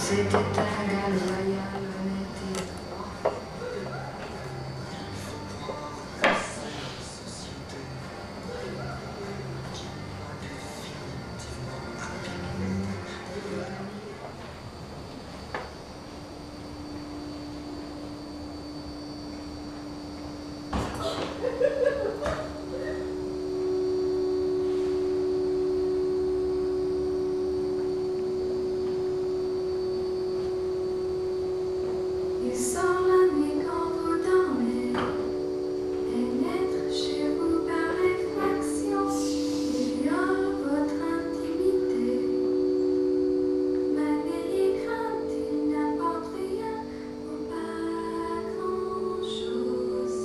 C'était un gars loyal, honnête et droit. Il sort la nuit quand vous dormez, pénètre chez vous par effraction, il viole votre intimité. Malgré crainte, il n'apporte rien ou pas grand-chose.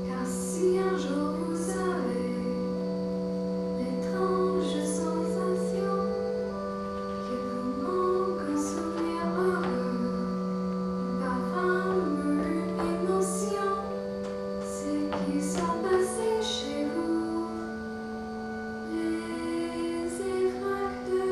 Car si un jour vous avez l'étrange sensation qu'il vous manque un souvenir heureux, un parfum, une émotion, c'est qu'ils sont passés chez vous, les effracteurs.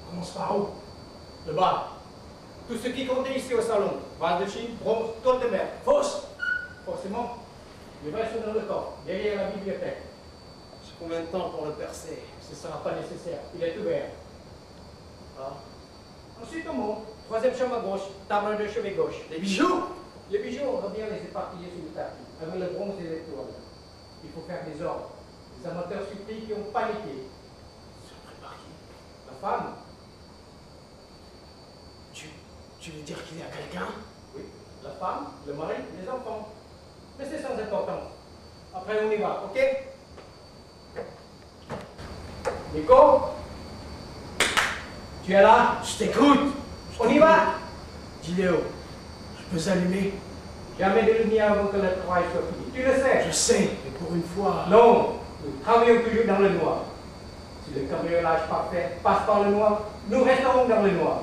Commence par où? Le bas. Tout ce qui comptait ici au salon. Vase de Chine, bronze, toile de mer. Fausse. Forcément, les vrais sont dans le corps, derrière la bibliothèque. J'ai combien de temps pour le percer? Ce ne sera pas nécessaire, il est ouvert. Ah. Ensuite, on monte. Troisième chambre à gauche, table de chevet gauche. Les bijoux? Les bijoux, on va bien les éparpiller sur le tapis, avec le bronze et les toiles. Il faut faire des ordres. Les amateurs supplient qui ont paniqué. Surpris par qui? La femme? Tu veux dire qu'il y a quelqu'un? Oui. La femme, le mari, les enfants. Mais c'est sans importance. Après, on y va, ok? Nico? Tu es là? Je t'écoute! On y va? Dis Léo, je peux allumer? Jamais de lumière avant que le travail soit fini. Tu le sais? Je sais, mais pour une fois... Non, nous travaillons toujours dans le noir. Si le cambriolage parfait passe par le noir, nous resterons dans le noir.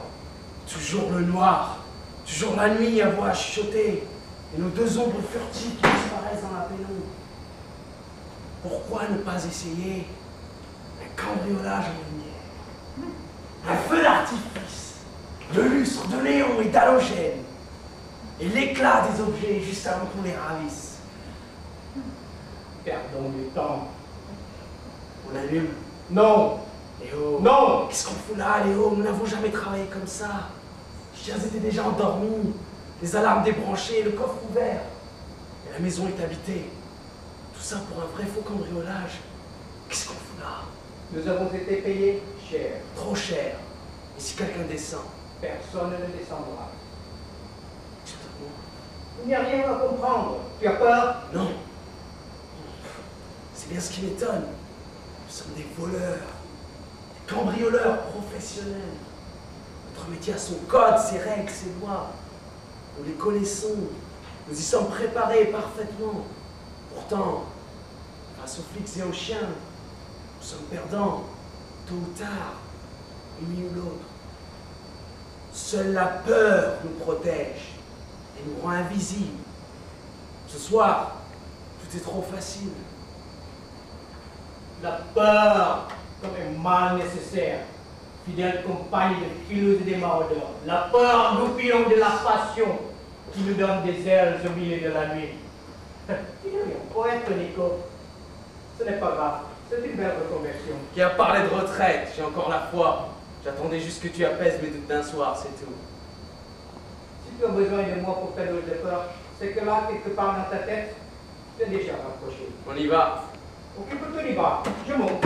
Toujours le noir, toujours la nuit à voix chuchotée, et nos deux ombres furtives qui disparaissent dans la pénombre. Pourquoi ne pas essayer un cambriolage en lumière? Un feu d'artifice, de lustre, de néon et d'halogène, et l'éclat des objets juste avant qu'on les ravisse. Perdons du temps. On allume? Non! Léo, Non! qu'est-ce qu'on fout là, Léo? Nous n'avons jamais travaillé comme ça. Les chiens étaient déjà endormis, les alarmes débranchées, le coffre ouvert. Et la maison est habitée. Tout ça pour un vrai faux cambriolage. Qu'est-ce qu'on fout là? Nous avons été payés cher. Trop cher. Et si quelqu'un descend? Personne ne descendra. Explique-moi. Il n'y a rien à comprendre. Tu as peur? Non. C'est bien ce qui m'étonne. Nous sommes des voleurs, des cambrioleurs professionnels. Notre métier a son code, ses règles, ses lois. Nous les connaissons. Nous y sommes préparés parfaitement. Pourtant, face aux flics et aux chiens, nous sommes perdants, tôt ou tard, une nuit ou l'autre. Seule la peur nous protège et nous rend invisibles. Ce soir, tout est trop facile. La peur comme un mal nécessaire. Fidèle compagne de filous et des maraudeurs. La peur, goupillon de la passion qui nous donne des ailes au milieu de la nuit. Tu deviens poète, Nico. Ce n'est pas grave. C'est une belle reconversion. Qui a parlé de retraite? J'ai encore la foi. J'attendais juste que tu apaises mes doutes d'un soir, c'est tout. Si tu as besoin de moi pour ta dose de peur, c'est que là, quelque part dans ta tête, C'est déjà rapproché. On y va. Occupe-toi du bras. Je monte.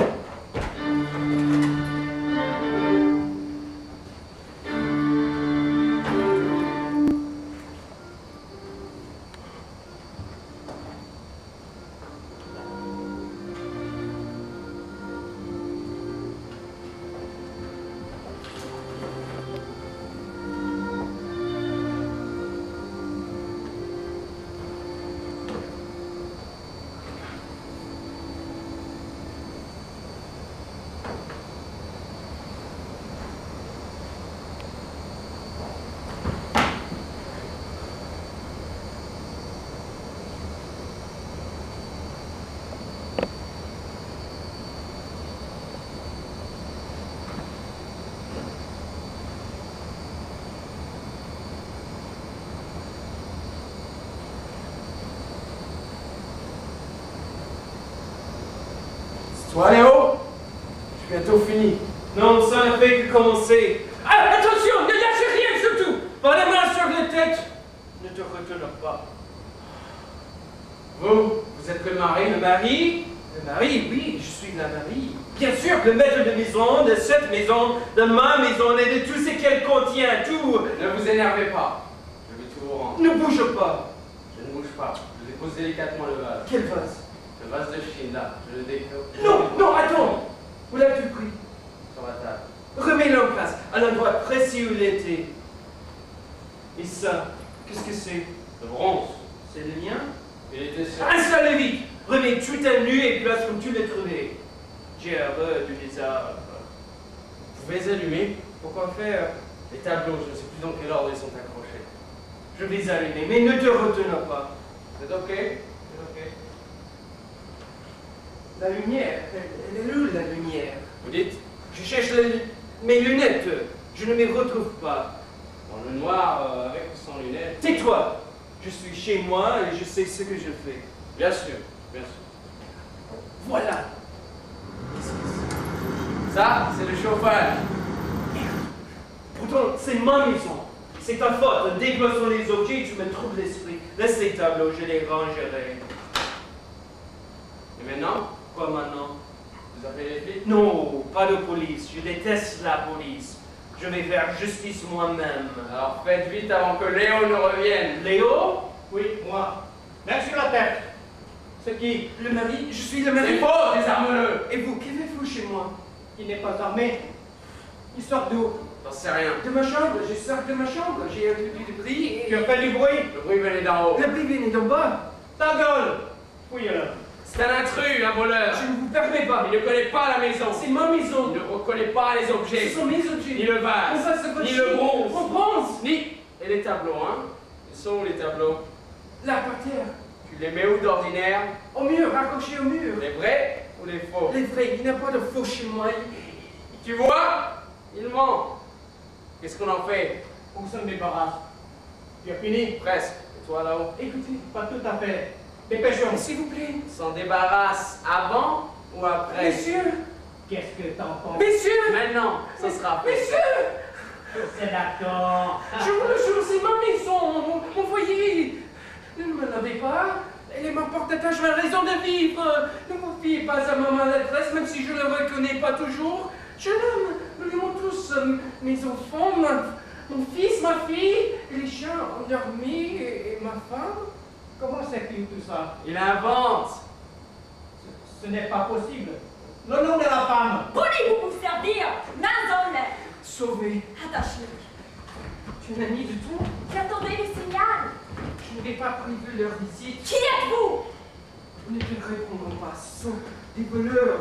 Toi, Léo, je suis bientôt fini. Non, ça ne fait que commencer. Ah, attention, ne lâchez rien surtout. Pas la main sur la tête. Ne te retourne pas. Vous êtes le mari? Le mari? Le mari, oui, je suis la mari. Bien sûr, le maître de maison, de cette maison, de ma maison et de tout ce qu'elle contient, tout. Ne vous énervez pas. Je vais tout vous rendre. Ne bouge pas. Je ne bouge pas. Je dépose délicatement le vase. Quelle vase? Le vase de Chine, là. Je le découpe. Non, non, attends. Où l'as-tu pris? Sur la table. Remets-le en place, à l'endroit précis où il était. Et ça, qu'est-ce que c'est? Le bronze. C'est le mien? Il était sur... Installe vite. Remets tout à nu et place comme tu l'as trouvé. J'ai horreur du désordre. Vous pouvez allumer. Pourquoi faire? Les tableaux, je ne sais plus dans quel ordre ils sont accrochés. Je vais allumer, mais ne te retiens pas. C'est ok? C'est ok. La lumière, elle est où la lumière? Vous dites? Je cherche mes lunettes. Je ne me retrouve pas. Dans le noir, avec ou sans lunettes. Tais-toi. Je suis chez moi et je sais ce que je fais. Bien sûr, bien sûr. Voilà. Ça, c'est le chauffage. Pourtant, c'est ma maison. C'est ta faute. En déplaçant les objets, tu me troubles l'esprit. Laisse les tableaux, je les rangerai. Et maintenant, Quoi maintenant? vous appelez les flics? Non, pas de police. Je déteste la police. Je vais faire justice moi-même. Alors faites vite avant que Léo ne revienne. Léo? Oui, moi. Main sur la tête. C'est qui? Le mari? Je suis le C'est mari. faux, désarme-le. Et vous, qu'avez-vous chez moi? Qui n'est pas armé. Il sort d'où? J'en sais rien. De ma chambre. Je sors de ma chambre. J'ai entendu du bruit et... Tu as fait du bruit? Le bruit venait d'en haut. Le bruit venait d'en bas. Ta gueule! Fouille-le. C'est un intrus, un voleur. Je ne vous permets pas. Il ne connaît pas la maison. C'est ma maison. Il ne reconnaît pas les Ce objets. sont mes objets. Ni le On vase. va se Ni cocher. le bronze. On bronze. Ni... Et les tableaux, hein? Ils sont où les tableaux? Là, par terre. Tu les mets où d'ordinaire? Au mur, accroché au mur. Les vrais ou les faux? Les vrais, il n'y a pas de faux chez moi. Tu vois? Il ment. Qu'est-ce qu'on en fait? On s'en débarrasse. Tu as fini? Presque. Et toi là-haut? Écoutez, Pas tout à fait. Dépêchons. s'il vous plaît. S'en débarrasse avant ou après? Messieurs, Qu'est-ce que t'en penses? messieurs, Maintenant, ça sera fait. messieurs, C'est d'accord. je vous le jure, c'est ma maison, mon foyer. Ne me l'avez pas. Elle est ma porte-attache, ma raison de vivre. Ne vous fiez pas à ma maladresse, même si je ne le reconnais pas toujours. Je l'aime, nous l'aimons tous. Mes enfants, mon fils, ma fille, et les chiens endormis et ma femme. Comment sais-tu tout ça? Il invente. Ce n'est pas possible. Le nom de la femme. Voulez-vous vous servir? Main en l'air. Sauvé. Attachez-le. Tu es un ami de tout. J'attendais le signal. Je n'avais pas prévu leur visite. Qui êtes-vous? Ils ne te répondront pas. Ce sont des voleurs.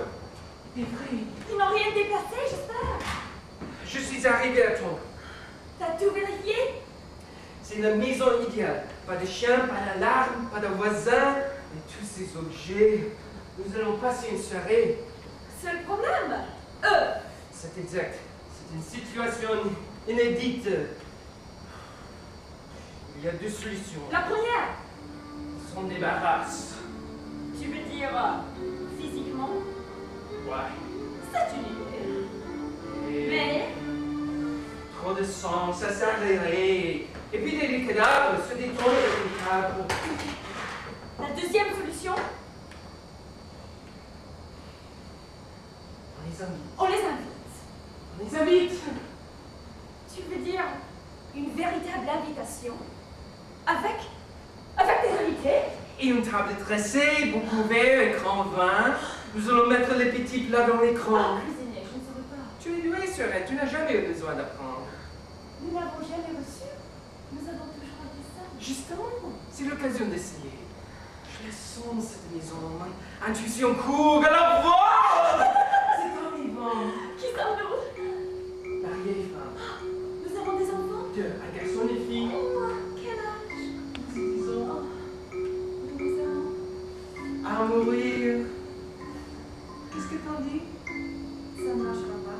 Des vrais. Ils n'ont rien déplacé, j'espère. Je suis arrivé à temps. T'as tout vérifié? C'est la maison idéale. Pas de chien, pas d'alarme, pas de voisins. Et tous ces objets. Nous allons passer une soirée. C'est le problème. Eux. C'est exact. C'est une situation inédite. Il y a deux solutions. La première. On s'en débarrasse. Tu veux dire physiquement? Ouais. C'est une idée. Et Mais trop de sang, ça s'arrêterait. Et puis les cadavres se détournent avec les cadavres. la deuxième solution? les invite. On les invite. On les invite. Tu veux dire une véritable invitation? Avec des invités? Et une table dressée, beau couvert, un grand vin. Nous allons mettre les petits plats dans l'écran. Cuisinier, je ne saurais pas. Tu es doué, Sorette, tu n'as jamais eu besoin d'apprendre. Nous n'avons jamais reçu. Nous avons toujours été seuls. Justement, c'est l'occasion d'essayer. Je la sens, cette maison. Mon intuition court à la voix. C'est un vivant. Qui sommes-nous? Marié et femme. Nous avons des enfants? Deux, un garçon et une fille. Oh, quel âge? 10 ans. Oh, 12 ans. À mourir. Qu'est-ce que t'en dis? Ça ne marchera pas.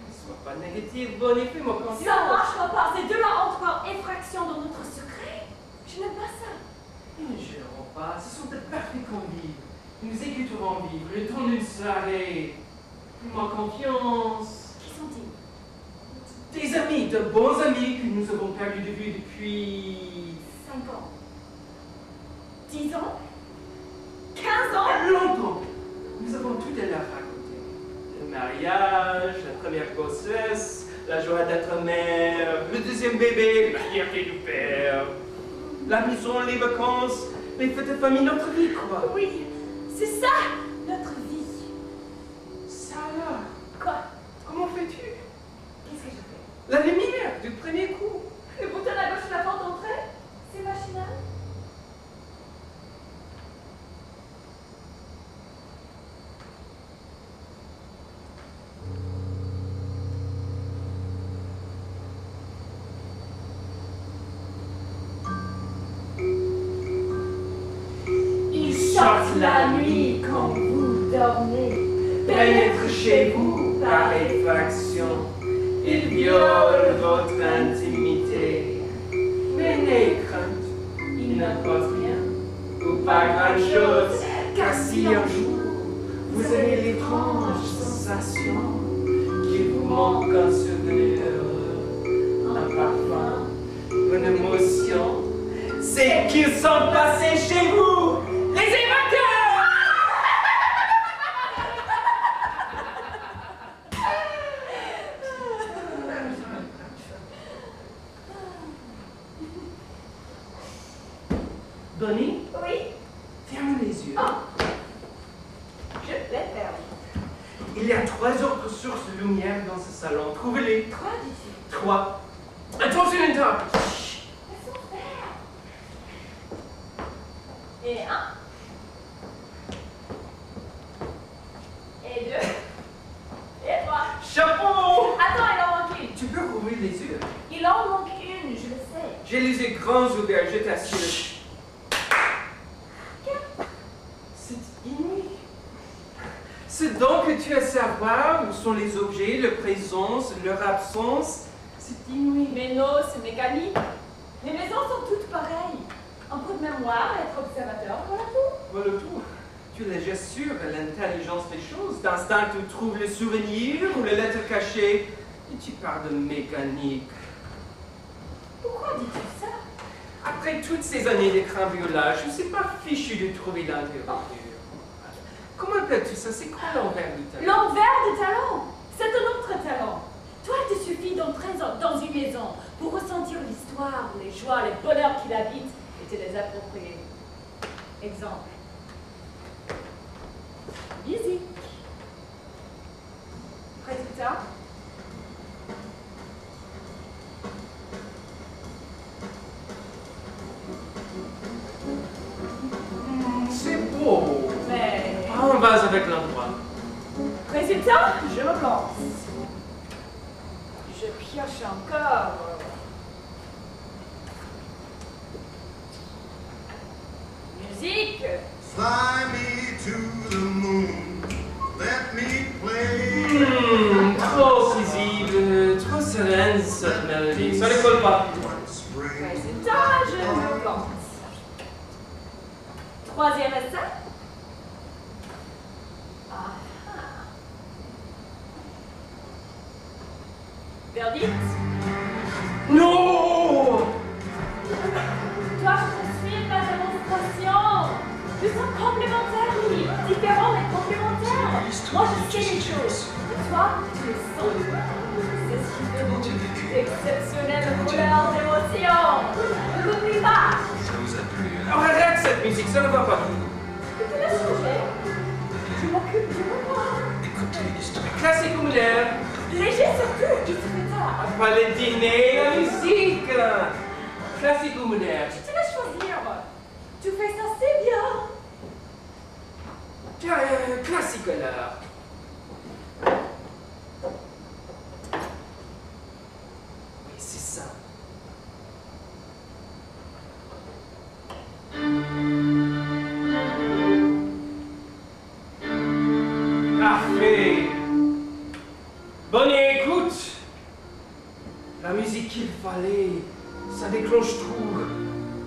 Ne sois pas négative, bonne, fais-moi confiance. Ça ne marchera pas. Ces deux-là entrent en effraction dans notre secret. Je n'aime pas ça. Ils ne gêneront pas, ce sont de parfaits convives. Nous exécuterons vivre le temps d'une soirée. Fais-moi confiance. Qui sont-ils? Des amis, de bons amis que nous avons perdu de vue depuis 5 ans. 10 ans? 15 ans? longtemps. Nous avons tout à leur raconter. Le mariage, la première grossesse, la joie d'être mère, le deuxième bébé, la fierté du père, la maison, les vacances, les fêtes de famille, notre vie, quoi. Oui, c'est ça, notre vie. Ça alors, Quoi? comment fais-tu? Qu'est-ce que je fais? La lumière du premier coup. Le bouton à gauche de la porte d'entrée? C'est machinal? Ils sortent la nuit quand vous dormez, Pénètre chez vous par effraction. Il viole votre intimité. Mais n'ayez crainte, il n'importe rien, ou pas grand-chose, car si un jour vous avez l'étrange sensation qu'il vous manque un souvenir heureux, un parfum, une émotion, c'est qu'ils sont passés chez vous, les évacueurs! Bonnie, Oui, ferme les yeux. je vais faire. Il y a 3 autres sources de lumière dans ce salon. Trouvez-les. 3 d'ici. 3. Attention, Linda. Elles sont vertes. Et 1. Et 2. Et 3. Chapeau. Attends, il en manque une. Tu peux rouvrir les yeux. Il en manque une, je le sais. J'ai les yeux grands ouverts, je t'assure. C'est inouï. Ce dont que tu as à savoir, où sont les objets, leur présence, leur absence, c'est inouï. Mais non, c'est mécanique. Les maisons sont toutes pareilles. Un peu de mémoire, être observateur, voilà tout. Voilà tout. Tu es déjà sûr de l'intelligence des choses. D'instinct, tu trouves le souvenir ou les lettres cachées. Et tu parles de mécanique. Pourquoi dis-tu ça? Après toutes ces années de cambriolage, je ne suis pas fichu de trouver l'intérieur. Comment appelles-tu ça? C'est quoi l'envers du talent? L'envers du talent, c'est un autre talent. Toi, il te suffit d'entrer dans une maison pour ressentir l'histoire, les joies, les bonheurs qui l'habitent et te les approprier. Exemple. Musique. Résultat. C'est beau. Mais. Ah, on va avec l'endroit. Résultat, je recommence. Je pioche encore. Musique. Fly me to the moon, let me play. Trop paisible, trop sereine cette mélodie. Ça ne colle pas. One spring. Résultat, je recommence. Troisième essai. Ah. Verdict. Non! Toi, je te suis ma démonstration. Je sens complètement complémentaires, Lily. Différents mais complémentaires. Moi, je sais les choses. Et toi, tu les sens. C'est ce qui fait vous exceptionnelle couleur d'émotion. Ne l'oublie pas. Alors arrête cette musique, ça ne va pas. Tu te laisses changer. Tu m'occupes du repas. Classique ou moderne? Léger surtout, qui se fait tard. Pas le dîner, la musique. Classique ou moderne? Tu te laisses choisir. Tu fais ça si bien. Tiens, classique alors. Oui, c'est ça. Parfait. Bonne écoute. La musique qu'il fallait, ça déclenche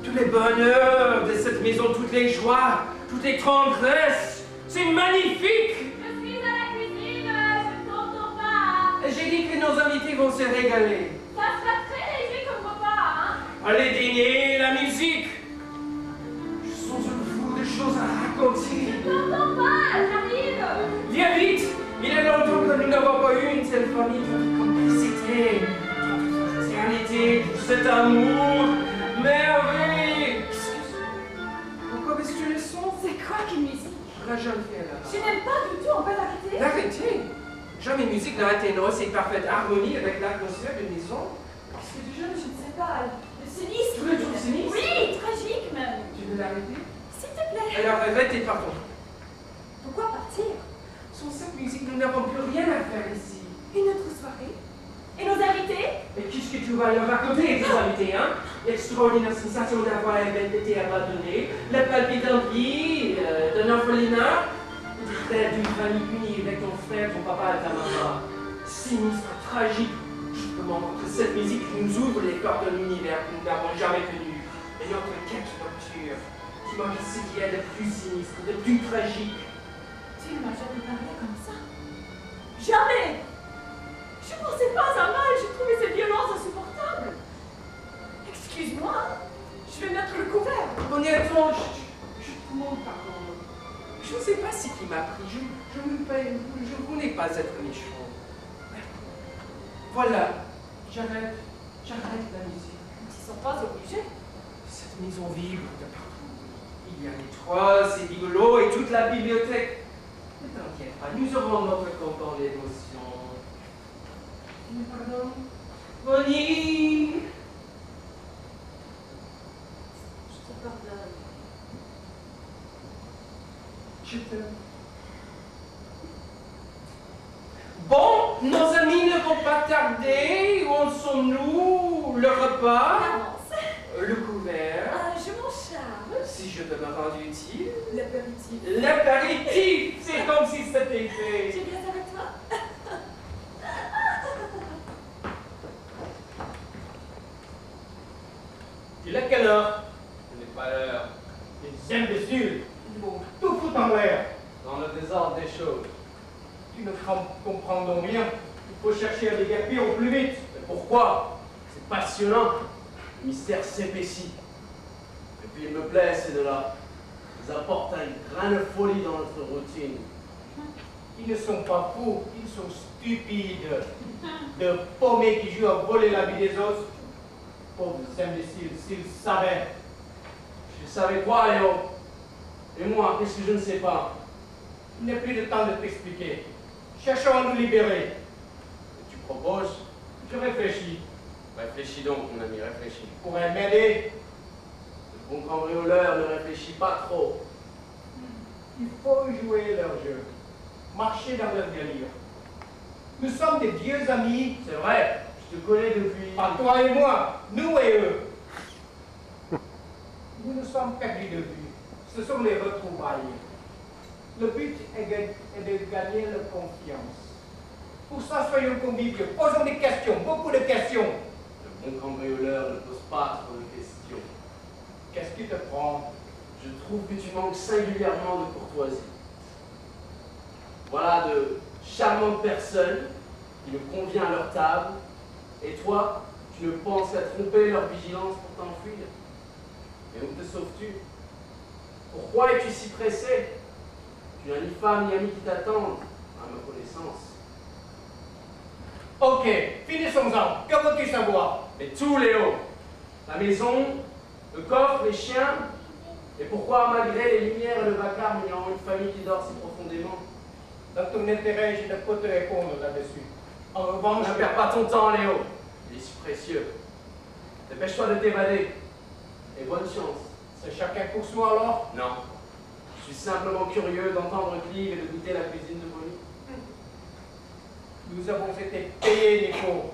tous les bonheurs de cette maison, toutes les joies, toutes les tendresses. C'est magnifique. Je suis à la cuisine, je ne t'entends pas. J'ai dit que nos invités vont se régaler. Ça sera très léger comme repas, hein. Allez dîner, la musique. Je sens un flot de choses à raconter. Je t'entends pas, j'arrive. Viens vite. Il y a longtemps que nous n'avons pas eu une telle famille, toute complicité, toute fraternité, tout cet amour merveilleux. Pourquoi baisses-tu le son? C'est quoi qu'une musique? La jeune fille là. Je n'aime pas du tout, on peut l'arrêter? L'arrêter? Jamais musique n'arrête une aussi parfaite harmonie avec l'atmosphère d'une maison. Qu'est-ce que tu Je ne sais pas, le cynisme. Tu le trouves sinistre? Oui, tragique même. Tu veux l'arrêter? S'il te plaît. Alors arrête et partons. Pourquoi partir? Sans cette musique, nous n'avons plus rien à faire ici. Une autre soirée? Et nos invités? Mais qu'est-ce que tu vas leur raconter, tes invités, hein? L'extraordinaire sensation d'avoir été abandonné, la palpitante vie d'un orphelinat, d'être d'une famille unie avec ton frère, ton papa et ta maman. Sinistre, tragique. Justement, contre cette musique qui nous ouvre les portes d'un univers que nous n'avons jamais connu. Et notre quête nocturne, t'imagines ce qu'il y a de plus sinistre, de plus tragique. Tu ne m'as jamais parlé comme ça. Jamais! Je ne pensais pas à mal, je trouvais ces violences insupportables. Excuse-moi, je vais mettre le couvert. Honnêtement, je te demande pardon. Je ne sais pas ce qui m'a pris. Je ne voulais pas être méchant. Voilà, j'arrête la musique. Ils ne sont pas obligés. Cette maison vibre de partout. Il y a les toits, c'est rigolo et toute la bibliothèque. Ne t'inquiète pas, nous aurons notre content d'émotion. Pardon? Bonnie! Je te pardonne. Je t'aime. Bon, nos amis ne vont pas tarder. Où en sommes-nous? Le repas? Avance. Le couvert? Je m'en charme. Si je peux me rendre utile? L'apéritif. L'apéritif! C'est comme si c'était fait. J'ai bien avec toi. Il est quelle heure? Ce n'est pas l'heure. Les imbéciles, ils vont tout foutre en l'air. Dans le désordre des choses. Tu ne comprends donc rien. Il faut chercher à déguerpir au plus vite. Mais pourquoi? C'est passionnant. Le mystère s'épaissit. Et puis il me plaît, ces deux-là. Ils apportent un grain de folie dans notre routine. Ils ne sont pas fous, ils sont stupides. De paumés qui jouent à voler la vie des autres. Pauvres imbéciles, s'ils savaient. Je savais quoi, Léo? Et moi, qu'est-ce que je ne sais pas? Il n'est plus de temps de t'expliquer. Cherchons à nous libérer. Et tu proposes? Je réfléchis. Réfléchis donc, mon ami, réfléchis. Tu pourrais m'aider? Le bon cambrioleur ne réfléchit pas trop. Il faut jouer leur jeu. Marcher dans leur délire. Nous sommes des vieux amis. C'est vrai, je te connais depuis... Pas toi et moi, nous et eux. Nous nous sommes perdus de vue. Ce sont les retrouvailles. Le but est de gagner leur confiance. Pour ça, soyons conviviaux. Posons des questions, beaucoup de questions. Le bon cambrioleur ne pose pas trop de questions. Qu'est-ce qui te prend? Je trouve que tu manques singulièrement de courtoisie. Voilà de charmantes personnes qui me conviennent à leur table, et toi, tu ne penses qu'à tromper leur vigilance pour t'enfuir. Et où te sauves-tu? Pourquoi es-tu si pressé? Tu n'as ni femme ni ami qui t'attendent, à ma connaissance. Ok, finissons-en. Que veux-tu savoir? Mais tout, Léo. La maison, le coffre, les chiens. Et pourquoi, malgré les lumières et le vacarme, il y a une famille qui dort si profondément? Dans ton intérêt, je ne peux te répondre là-dessus. En revanche, Ne perds pas ton temps, Léo. Il est si précieux. Dépêche-toi de t'évader. Et bonne chance. c'est chacun pour soi alors. Non. Je suis simplement curieux d'entendre Clive et de goûter la cuisine de Bonnie. Nous avons été payés, Nico,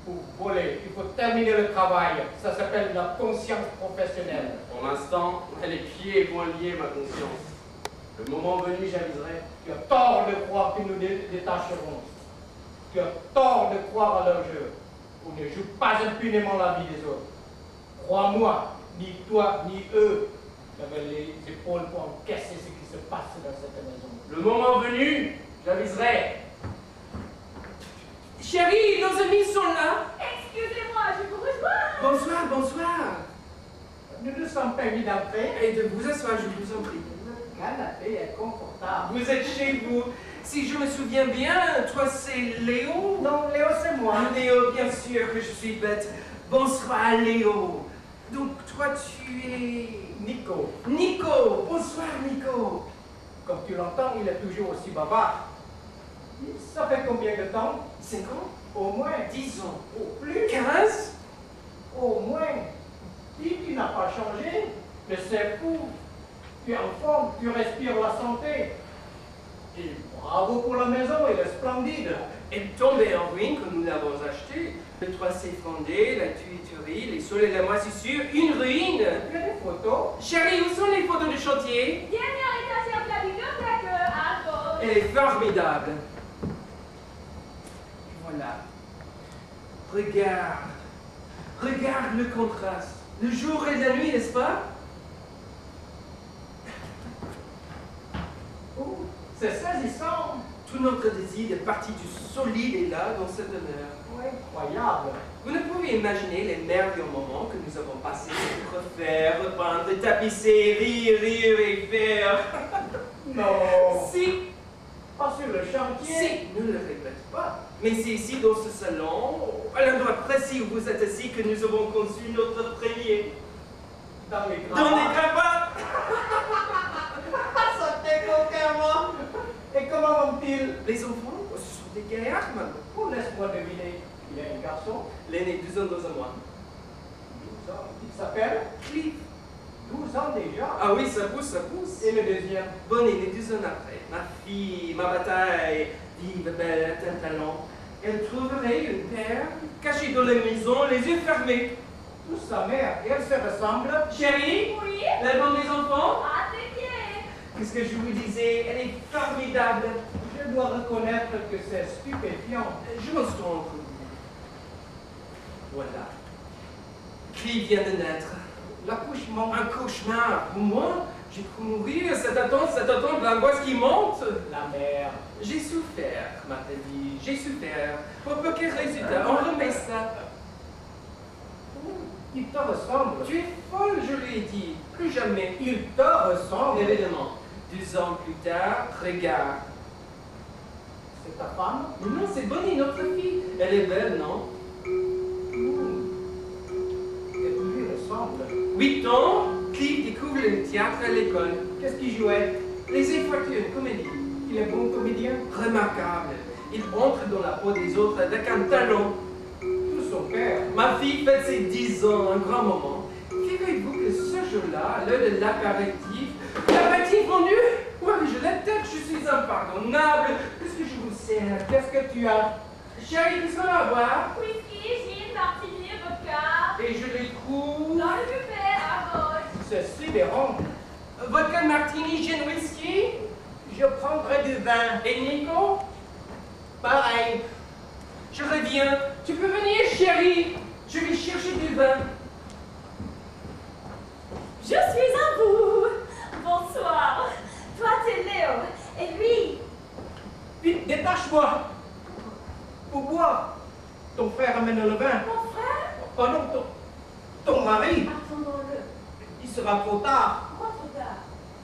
pour voler. Il faut terminer le travail. Ça s'appelle la conscience professionnelle. Pour l'instant, elle est pieds et poings liés, ma conscience. Le moment venu, j'aviserai. Tu as tort de croire que nous détacherons. Tu as tort de croire à leur jeu. On ne joue pas impunément la vie des autres. Crois-moi, ni toi, ni eux n'avaient les épaules pour encaisser ce qui se passe dans cette maison. Le moment venu, j'aviserai. Chérie, nos amis sont là. Excusez-moi, je vous rejoins. Bonsoir, bonsoir. Nous nous sommes permis d'entrer. Et de vous asseoir, je vous en prie. Le canapé est confortable. Vous êtes chez vous. Si je me souviens bien, toi c'est Léo? Non, Léo, c'est moi. Léo, bien sûr que je suis bête. Bonsoir, Léo. Donc, toi, tu es... Nico, Nico. Bonsoir, Nico. comme tu l'entends, il est toujours aussi bavard. Ça fait combien de temps? 5 ans? Au moins 10 ans. Au plus. 15? Au moins. Si tu n'as pas changé, mais c'est fou. Tu es en forme, tu respires la santé. Et bravo pour la maison, elle est splendide. Elle est tombée en ruine quand nous l'avons achetée. Le toit s'est effondré, la tuyauterie, les sols et la moisissure, une ruine. Tu as des photos? Chérie, où sont les photos de chantier? Dernière étagère de la bibliothèque, à gauche. Elle est formidable. Voilà. Regarde. Regarde le contraste. Le jour et la nuit, n'est-ce pas? Oh, c'est saisissant. Tout notre désir est parti du solide et là, dans cette demeure. Incroyable. Vous ne pouvez imaginer les merveilleux moments que nous avons passés à refaire, repeindre, tapisser, rire et faire. Non. Si, Pas sur le chantier. si, ne le regrette pas. Mais c'est ici, dans ce salon, à l'endroit précis où vous êtes assis, que nous avons conçu notre premier. Dans les Dans les cravates. cravates. Ça t'écoute, Et comment vont-ils? Les enfants, ce sont des gaillards, maman. Oh, laisse-moi deviner. Il y a un garçon, L'aîné, 12 ans dans un mois. 12 ans. Il s'appelle Cliff. 12 ans déjà. Ah oui, ça pousse, ça pousse. Et le deuxième? Bonne né 12 ans après. Ma fille, ma bataille, vive, belle, un talent. Elle trouverait une terre cachée dans la maison, les yeux fermés. Tous sa mère. Et elle se ressemble. Chérie, Oui, l'album des enfants? à tes pieds. Qu'est-ce que je vous disais? Elle est formidable. Je dois reconnaître que c'est stupéfiant. Je me trompe. Voilà. Qui vient de naître? L'accouchement. Un cauchemar. Pour moi, j'ai cru mourir. Cette attente, l'angoisse qui monte. La mère. J'ai souffert, m'a-t-elle dit. J'ai souffert. Pour peu que résultat, on remet ça. Il te ressemble. Tu es folle, je lui ai dit. Plus jamais. Il te ressemble. Évidemment. 2 ans plus tard, regarde. C'est ta femme? Mais non, c'est Bonnie, notre fille. Elle est belle, non? Et tu lui ressembles. 8 ans, Cliff découvre le théâtre à l'école. Qu'est-ce qu'il jouait? Les Infortunes, comédie. Il est bon comédien? Remarquable. Il entre dans la peau des autres avec un talent. Tout son père. Ma fille fête ses 10 ans, un grand moment. Figurez-vous que ce jour-là, à l'heure de l'apéritif vendu, ouais, je la tête, je suis impardonnable. Qu'est-ce que je vous sers? Qu'est-ce que tu as? Chérie, qu'est-ce qu'on va avoir? Whisky, gin, martini, vodka. Et je les trouve. Dans le buffet, à gauche. C'est sidérant. Vodka, martini, gin, whisky. Je prendrai du vin. Et Nico? Pareil. Je reviens. Tu peux venir, chérie. Je vais chercher du vin. Je suis à vous. Bonsoir. Toi, t'es Léo. Et lui, Vite, détache-moi. Pour boire. Ton frère amène le vin. mon frère. Oh non, ton mari. Attendons-le. Il sera trop tard. Quoi trop tard?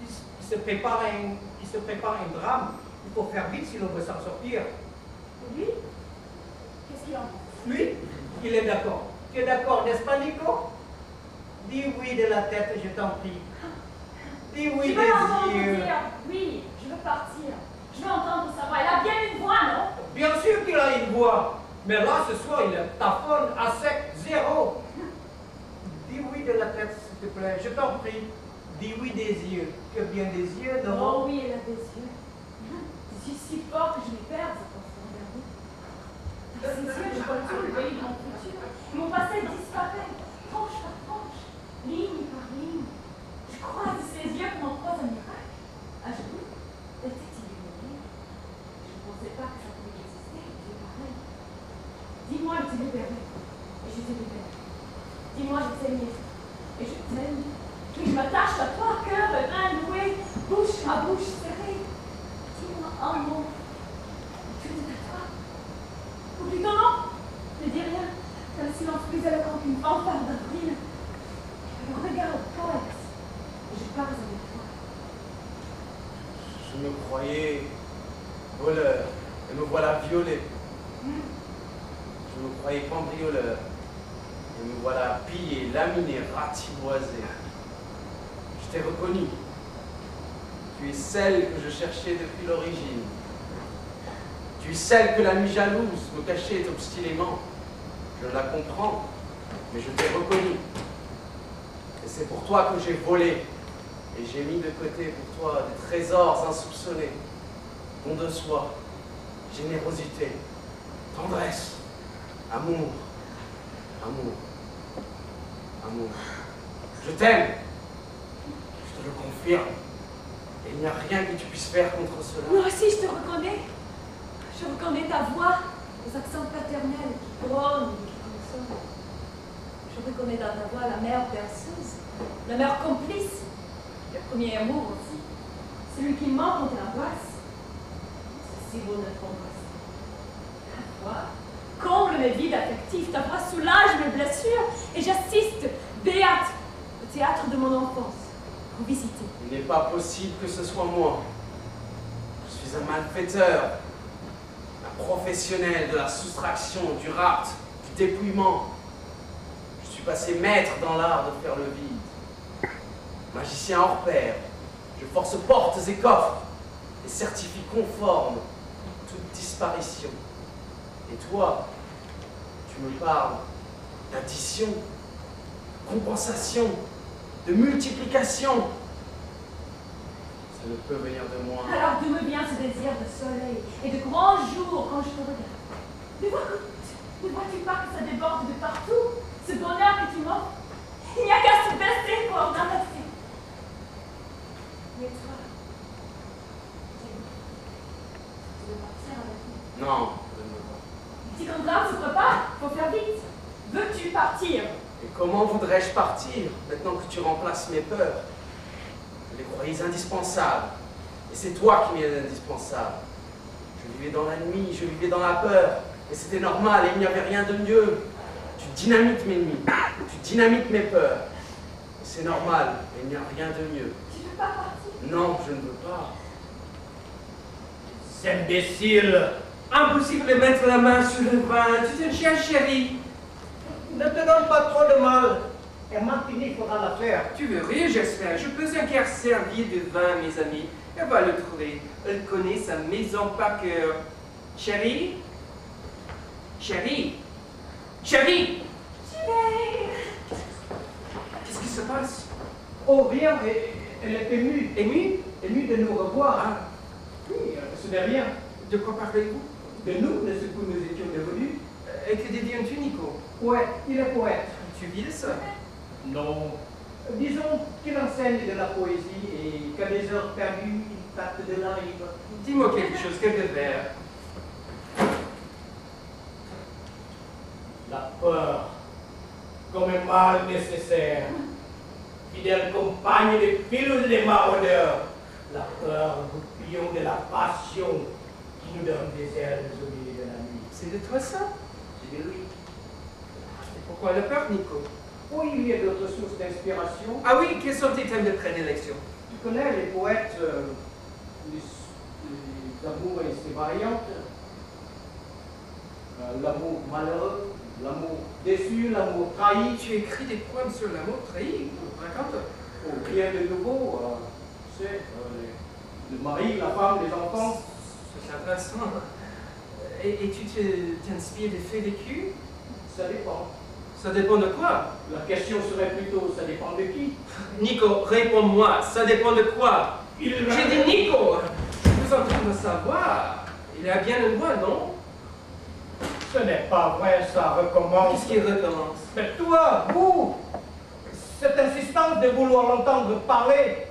Il se prépare à une se prépare un drame. Il faut faire vite si l'on veut s'en sortir. Et lui? Qu'est-ce qu'il en pense? Lui, il est d'accord. Tu es d'accord, n'est-ce pas, Nico? Dis oui de la tête, je t'en prie. Dis oui Je veux des l'entendre yeux. dire oui, je veux partir. Je veux entendre sa voix. Elle a bien une voix, non? Bien sûr qu'il a une voix. Mais là, ce soir, il tafonne à sec, zéro. Dis oui de la tête, s'il te plaît, je t'en prie. Dis oui des yeux. Tu as bien des yeux, Oh non? oui, elle a des yeux. Des yeux si forts que je les perds, cette enfant. Regardez. Dans ses yeux, je vois tout le pays de mon futur. Mon passé disparaît, tranche par tranche, ligne par ligne. Je croise ses yeux comme on croise un miracle. Ah, je dis, la tête illuminée. Je ne pensais pas que ça pouvait exister, des yeux pareils. Dis-moi, je te libérerai, et je te libère. Dis-moi, je t'aime, et je t'aime. Que je m'attache à toi, cœur et rein noué, bouche à bouche serrée. Dis-moi un mot. Tout est à toi. Ou plutôt non, ne dis rien. T'as le silence plus éloquent qu'une fanfare d'avril. Je me regarde, caresse, et je parle avec toi. Je me croyais voleur, et me voilà violé. Je me croyais cambrioleur, et me voilà pillé, laminé, ratiboisé. Je t'ai reconnu. Tu es celle que je cherchais depuis l'origine. Tu es celle que la nuit jalouse me cachait obstinément. Je la comprends, mais je t'ai reconnu. Et c'est pour toi que j'ai volé. Et j'ai mis de côté pour toi des trésors insoupçonnés. Don de soi, générosité, tendresse, amour, amour, amour. Je t'aime. Je te le confirme. Et il n'y a rien que tu puisses faire contre cela. Moi aussi, je te reconnais. Je reconnais ta voix, les accents paternels qui gronnent et qui consolent. Je reconnais dans ta voix la mère berceuse, la mère complice, le premier amour aussi, celui qui ment quand elle embrasse. C'est si beau d'être embrassé. Ta voix comble mes vides affectifs, ta voix soulage mes blessures, et j'assiste, béate, au théâtre de mon enfance, pour visiter. Il n'est pas possible que ce soit moi. Je suis un malfaiteur, un professionnel de la soustraction, du rapt, du dépouillement. Je suis passé maître dans l'art de faire le vide. Magicien hors pair, je force portes et coffres et certifie conforme toute disparition. Et toi, tu me parles d'addition, compensation, de multiplication. Ça ne peut venir de moi. Alors d'où me vient ce désir de soleil et de grands jours quand je te regarde? Ne vois-tu pas que ça déborde de partout, ce bonheur que tu m'offres? Il n'y a qu'à se baisser pour en ramasser. Mais toi, tu veux partir avec nous? Non, je ne veux pas. Si ton drame se prépare, faut faire vite. Veux-tu partir? Et comment voudrais-je partir maintenant que tu remplaces mes peurs? Je les croyais indispensables. Et c'est toi qui m'es indispensable. Je vivais dans la nuit, je vivais dans la peur. Et c'était normal, et il n'y avait rien de mieux. Tu dynamites mes nuits, tu dynamites mes peurs. Et c'est normal, et il n'y a rien de mieux. Tu veux pas partir? Non, je ne veux pas. C'est imbécile. Impossible de mettre la main sur le vin. Tu es un chien chéri. Ne te donne pas trop de mal. Et Martini fera l'affaire. Tu veux rire, j'espère. Je peux encore servir de vin, mes amis. Elle va le trouver. Elle connaît sa maison par cœur. Chérie? Chérie? Chérie? Qu'est-ce qui se passe? Oh, rien, elle est émue. Émue? Émue de nous revoir. Ah, Oui, ce n'est rien. de quoi parlez-vous? De nous, de ce que nous étions devenus. Et que deviens-tu, Nico? Poète, il est poète. Tu vis de ça? Non. Disons qu'il enseigne de la poésie et qu'à des heures perdues, il tâte de la rive. Dis-moi quelque chose, quelques vers. La peur, comme un mal nécessaire. Fidèle compagne des filous et des maraudeurs. La peur, goupillon de la passion qui nous donne des ailes au milieu de la nuit. C'est de toi ça? C'est de lui. Et pourquoi la peur, Nico? Oui, il y a d'autres sources d'inspiration. Ah oui, quels sont tes thèmes de prédilection? Tu connais les poètes du L'amour et ses variantes. L'amour malheureux, l'amour déçu, l'amour trahi. Tu écris des poèmes sur l'amour trahi. Raconte. Oh, rien de nouveau. Tu sais, le mari, la femme, les enfants. C'est intéressant. Et tu t'inspires des faits vécus? Ça dépend. Ça dépend de quoi? La question serait plutôt, ça dépend de qui? Nico, réponds-moi, ça dépend de quoi? J'ai dit Nico! Je suis en train de savoir. Il y a bien une loi, non? Ce n'est pas vrai, ça recommence. Qu'est-ce qui recommence? Mais toi, vous, cette insistance de vouloir l'entendre parler,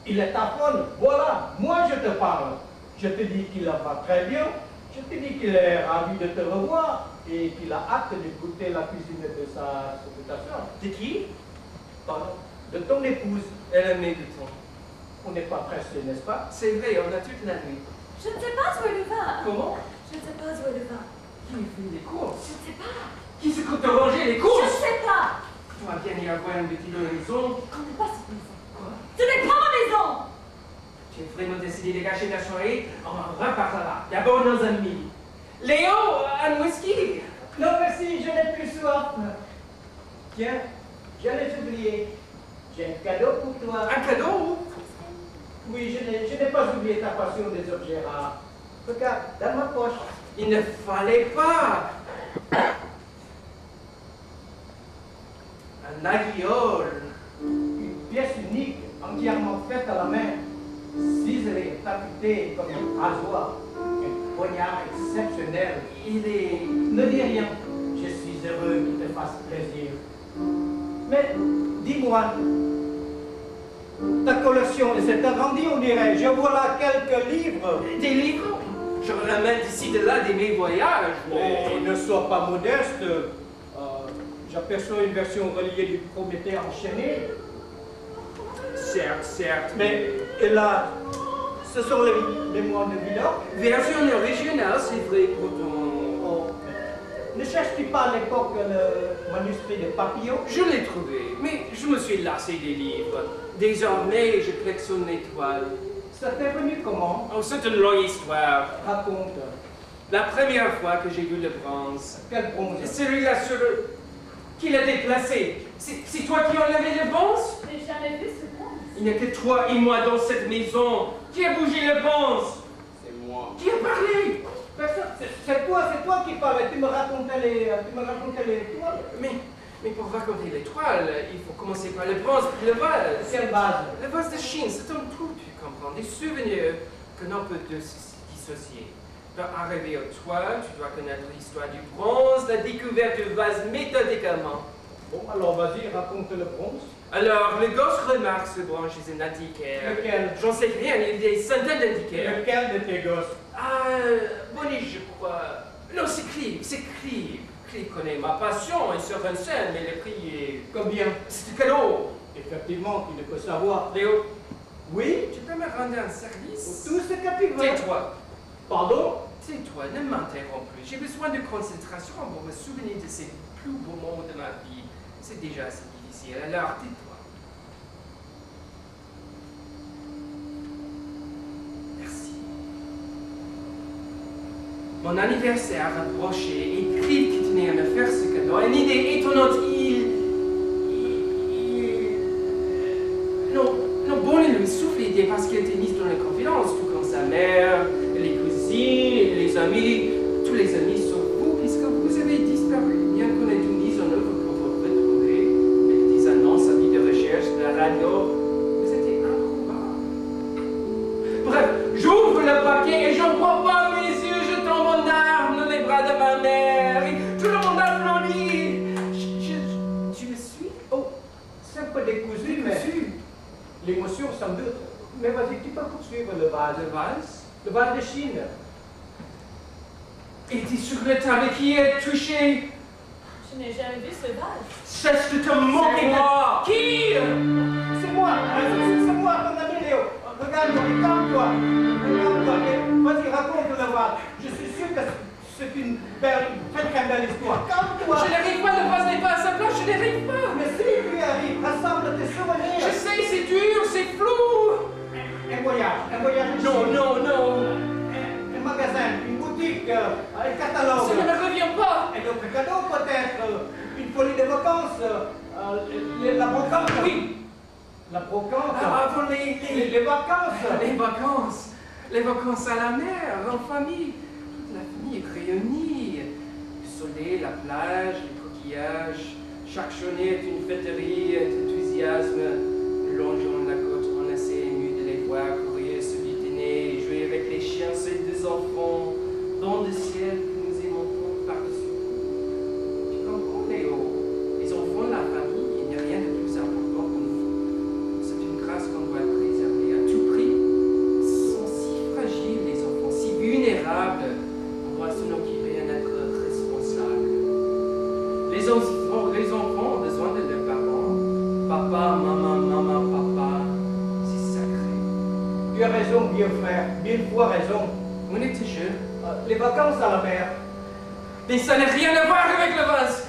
il est affolle. Voilà, moi je te parle. Je te dis qu'il va très bien. Je te dis qu'il est ravi de te revoir et qu'il a hâte de goûter la cuisine de ta soeur. De qui? Pardon, de ton épouse. Elle aimait du temps. On n'est pas pressé, n'est-ce pas? C'est vrai, on a toute la nuit. Je ne sais pas où est le vin. Comment? Je ne sais pas où est le vin. Qui fait les courses? Je ne sais pas. Qui s'occupe de ranger les Je courses? ne sais pas. Tu dois bien y avoir une petite maison. Je ne connais pas cette maison. Quoi? Ce n'est pas ma maison. Tu as vraiment décidé de gâcher la soirée? On en reparlera. D'abord nos amis. Léo, un whisky? Non merci, je n'ai plus soif. Tiens, j'allais oublier. J'ai un cadeau pour toi. Un cadeau? Oui, je n'ai pas oublié ta passion des objets rares. Regarde, dans ma poche. Il ne fallait pas. Un aguillole. Une pièce unique, entièrement faite à la main, ciselée, tapitée comme un rasoir. Un poignard exceptionnel. Il est... Ne dis rien, je suis heureux qu'il te fasse plaisir. Mais dis-moi, ta collection s'est agrandie, on dirait. Je vois là quelques livres. Des livres? Je ramène d'ici de là de mes voyages. Mais ne sois pas modeste. J'aperçois une version reliée du Prométhée enchaîné. Certes, certes. Mais et là, ce sont les mémoires de Vidocq. Version originale, c'est vrai pour ton... Oh. Ne cherches-tu pas à l'époque le manuscrit de Papillon? Je l'ai trouvé, mais je me suis lassé des livres. Désormais, je collectionne les toiles. Ça t'est venu comment? Oh, c'est une longue histoire. Raconte. La première fois que j'ai vu le bronze, Quel bronze? celui-là sur le... qui l'a déplacé. C'est toi qui as enlevé le bronze? Je n'ai jamais vu ce bronze. Il n'y a que toi et moi dans cette maison. Qui a bougé le bronze? C'est moi. Qui a parlé? Personne. C'est toi qui parlais. Tu me racontais les toiles. Mais pour raconter les toiles, il faut commencer par le bronze, puis le vase. Quelle base? Le vase de Chine, c'est un tout, tu comprends, des souvenirs que l'on peut dissocier. Pour arriver aux toiles, tu dois connaître l'histoire du bronze, la découverte du vase méthodiquement. Bon, alors vas-y, raconte le bronze. Alors, le gosse remarque ce bronze chez un antiquaire. Lequel? J'en sais rien, il y a des centaines d'antiquaires. Lequel de tes gosses? Ah, Bonnie, je crois. Non, c'est Clive, c'est Clive. Clive connaît ma passion, il se renseigne, mais le prix est... Combien? C'est du cadeau. Effectivement, tu ne peux savoir. Léo, Oui? tu peux me rendre un service? Tout ce que tu veux. Tais-toi. Pardon? Tais-toi, ne m'interromps plus. J'ai besoin de concentration pour me souvenir de ces plus beaux moments de ma vie. C'est déjà assez difficile, alors tais-toi. Merci. Mon anniversaire approchait et Clive qui tenait à me faire ce cadeau. Une idée étonnante, Non, bon, il lui souffle l'idée parce qu'elle était mise dans la confidence, tout comme sa mère, les cousines, les amis, tous les amis sauf vous, puisque vous avez disparu, bien qu'on ait tout mis en œuvre pour vous retrouver, les petites annonces, avis de recherche, la radio, vous étiez improbables. Bref, j'ouvre le paquet et j'en crois pas mes yeux, je tombe en armes dans les bras de ma mère, et tout le monde applaudit. Tu me suis? Oh, c'est un peu décousu, mais l'émotion sans doute. Mais vas-y, tu peux poursuivre le vase. Le vase? Le vase de Chine. Il était sur le table qui est touché. Je n'ai jamais vu ce vase. Cesse de te moquer de moi. Qui? C'est moi, ton ami Léo. Regarde-moi, calme-toi. Vas-y, raconte le vase. Je suis sûr que c'est une très belle histoire. Calme-toi. Je n'arrive pas, le vase n'est pas à sa place, je n'arrive pas. Mais si tu y arrives, rassemble tes souvenirs. Je sais, c'est dur, c'est flou. Un voyage. Non. la brocante. Oui. La brocante. Avant Les vacances. les vacances. Les vacances à la mer, en famille. Toute la famille est réunie. Le soleil, la plage, les coquillages. Chaque journée est une fêterie d'enthousiasme. Le long de la côte, on est assez ému de les voir courir sur du dîner, jouer avec les chiens, ces deux enfants, dans le ciel que nous aimons par-dessus. Tu comprends, Léo? Les enfants de la famille, il n'y a rien de plus important pour nous. C'est une grâce qu'on doit préserver à tout prix. Ils sont si fragiles, les enfants, si vulnérables. On doit s'en occuper et en être responsable. Les enfants ont besoin de leurs parents. Papa, maman, papa, c'est sacré. Tu as raison, vieux frère. 1000 fois raison. On était jeunes. Les vacances à la mer. Mais ça n'a rien à voir avec le vase.